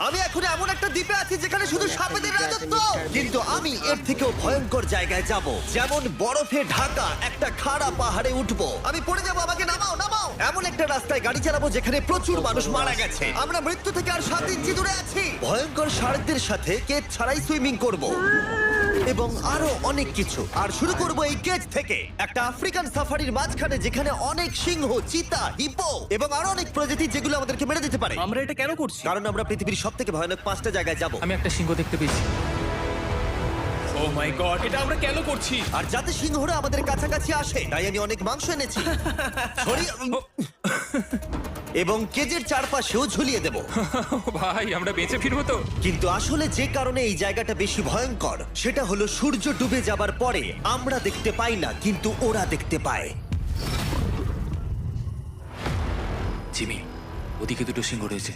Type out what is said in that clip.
আমি এখন এমন একটা দ্বীপে আছি যেখানে শুধু সাপেদের রাজত্ব, কিন্তু আমি এর থেকেও ভয়ঙ্কর জায়গায় যাব, যেমন বরফে ঢাকা একটা খাড়া পাহাড়ে উঠবো। আমি পড়ে যাবো, আমাকে নামাও নামাও। এমন একটা রাস্তায় গাড়ি চালাবো যেখানে প্রচুর মানুষ মারা গেছে। আমরা মৃত্যু থেকে আর 7 ইঞ্চি দূরে আছি। ভয়ঙ্কর শার্কদের সাথে কেজ ছাড়াই সুইমিং করব এবং আরো অনেক কিছু। আর শুরু করব এই কেজ থেকে, একটা আফ্রিকান সাফারির মাঝখানে যেখানে অনেক সিংহ, চিতা, হিপো এবং আরো অনেক প্রজাতি যেগুলো আমাদেরকে মেরে দিতে পারে। আমরা এটা কেন করছি? কারণ আমরা পৃথিবীর সব থেকে ভয়ানক 5টা জায়গায় যাব। আমি একটা সিংহ দেখতে পেয়েছি। ও মাই গড, এটা আমরা কেন করছি? আর যাতে সিংহরা আমাদের কাছাকাছি আসে তাই আমি অনেক মাংস এনেছি। এবং কেজের চারপাশেও ঝুলিয়ে দেব। ভাই আমরা বেঁচে ফিরবো তো? কিন্তু আসলে যে কারণে এই জায়গাটা বেশি ভয়ঙ্কর সেটা হলো সূর্য ডুবে যাবার পরে আমরা দেখতে পাই না, কিন্তু ওরা দেখতে পায়। জিমি, ওদিকে দুটো সিংহ রয়েছে।